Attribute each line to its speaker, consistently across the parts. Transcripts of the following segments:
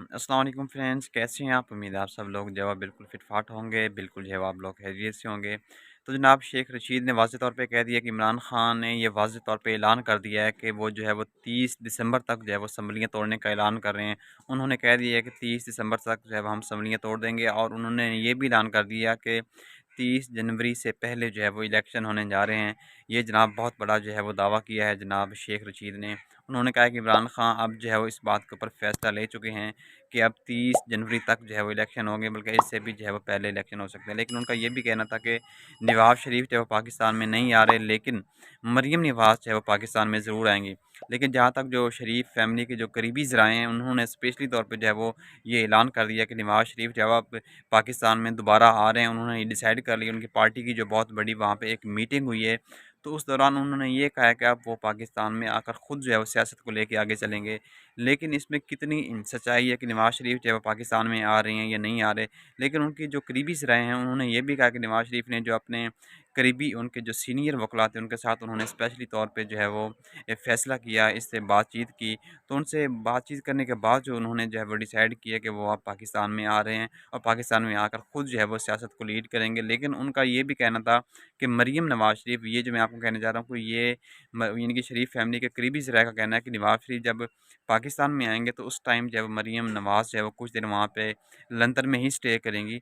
Speaker 1: अस्सलाम वालेकुम फ्रेंड्स, कैसे हैं आप? उम्मीद है आप सब लोग जो है बिल्कुल फिट-फाट होंगे, बिल्कुल जो है आप लोग खैरियत से होंगे। तो जनाब शेख रशीद ने वाज़ेह तौर पे कह दिया कि इमरान ख़ान ने ये वाज़ेह तौर पे ऐलान कर दिया है कि वो जो है वो 30 दिसंबर तक जो है वो असम्बलियाँ तोड़ने का ऐलान कर रहे हैं। उन्होंने कह दिया है कि 30 दिसंबर तक जो है वो हम असम्बलियाँ तोड़ देंगे और उन्होंने ये भी ऐलान कर दिया कि 30 जनवरी से पहले जो है वो इलेक्शन होने जा रहे हैं। ये जनाब बहुत बड़ा जो है वो दावा किया है जनाब शेख रशीद ने। उन्होंने कहा है कि इमरान ख़ान अब जो है वो इस बात के ऊपर फ़ैसला ले चुके हैं कि अब 30 जनवरी तक जो है वो इलेक्शन होंगे, बल्कि इससे भी जो है वो पहले इलेक्शन हो सकते हैं। लेकिन उनका ये भी कहना था कि नवाज़ शरीफ जो है वो पाकिस्तान में नहीं आ रहे, लेकिन मरीम नवाज़ जो है वो पाकिस्तान में ज़रूर आएँगी। लेकिन जहाँ तक जो शरीफ फैमिली के जो करीबी ज़राए हैं, उन्होंने स्पेशली तौर पे जो है वो ये ऐलान कर दिया कि नवाज़ शरीफ जो है वो अब पाकिस्तान में दोबारा आ रहे हैं। उन्होंने ये डिसाइड कर लिया, उनकी पार्टी की जो बहुत बड़ी वहाँ पे एक मीटिंग हुई है, तो उस दौरान उन्होंने ये कहा है कि अब वो पाकिस्तान में आकर ख़ुद जो है वो सियासत को लेके आगे चलेंगे। लेकिन इसमें कितनी सच्चाई है कि नवाज़ शरीफ जो है वो पाकिस्तान में आ रहे हैं या नहीं आ रहे। लेकिन उनकी जो करीबी ज़राए हैं, उन्होंने ये भी कहा कि नवाज़ शरीफ ने जो अपने करीबी उनके जो सीनियर वकला थे, उनके साथ उन्होंने स्पेशली तौर पे जो है वो फ़ैसला किया, इससे बातचीत की। तो उनसे बातचीत करने के बाद जो उन्होंने जो है वो डिसाइड किया कि वो अब पाकिस्तान में आ रहे हैं और पाकिस्तान में आकर ख़ुद जो है वो सियासत को लीड करेंगे। लेकिन उनका ये भी कहना था कि मरीम नवाज़ शरीफ, ये जो मैं आपको कहने जा रहा हूँ कि ये यानी कि शरीफ फैमिली के करीबी ज़राए का कहना है कि नवाज़ शरीफ जब पाकिस्तान में आएँगे तो उस टाइम जब मरीम नवाज़ जो है वो कुछ दिन वहाँ पे लंदन में ही स्टे करेंगी।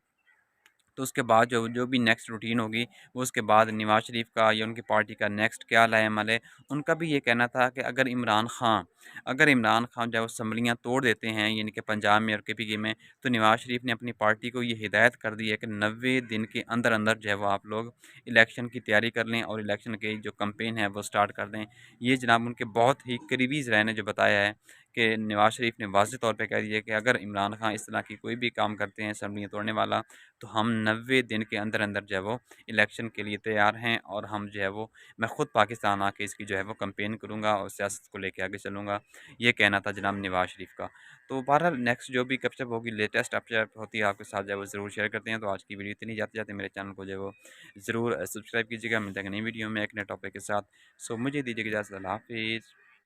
Speaker 1: तो उसके बाद जो जो भी नेक्स्ट रूटीन होगी, वो उसके बाद नवाज़ शरीफ का या उनकी पार्टी का नेक्स्ट क्या लाएमल है। उनका भी ये कहना था कि अगर इमरान खान जो है वो असम्बलियाँ तोड़ देते हैं, यानी कि पंजाब में और केपीके में, तो नवाज़ शरीफ ने अपनी पार्टी को ये हिदायत कर दी है कि 90 दिन के अंदर-अंदर जो है वो आप लोग इलेक्शन की तैयारी कर लें और इलेक्शन की जो कैंपेन है वो स्टार्ट कर दें। ये जनाब उनके बहुत ही करीबी ज़राए ने जो बताया है कि नवाज़ शरीफ ने वाज़ेह तौर पे कह दिया कि अगर इमरान खान इस तरह की कोई भी काम करते हैं असम्बलियाँ तोड़ने वाला, तो हम 90 दिन के अंदर-अंदर जो है वो इलेक्शन के लिए तैयार हैं और हम जो है वो मैं ख़ुद पाकिस्तान आके इसकी जो है वो कैंपेन करूँगा और सियासत को लेके आगे चलूँगा। ये कहना था जनाब नवाज़ शरीफ का। तो बहरहाल नेक्स्ट जो भी गपशप होगी, लेटेस्ट अपडेट होती है आपके साथ जो है वो ज़रूर शेयर करते हैं। तो आज की वीडियो इतनी, जाते-जाते मेरे चैनल को जो है वो ज़रूर सब्सक्राइब कीजिएगा। मिलते हैं एक नई वीडियो में एक नए टॉपिक के साथ। सो मुझे दीजिए इजाज़त। अल्लाह हाफ़िज़।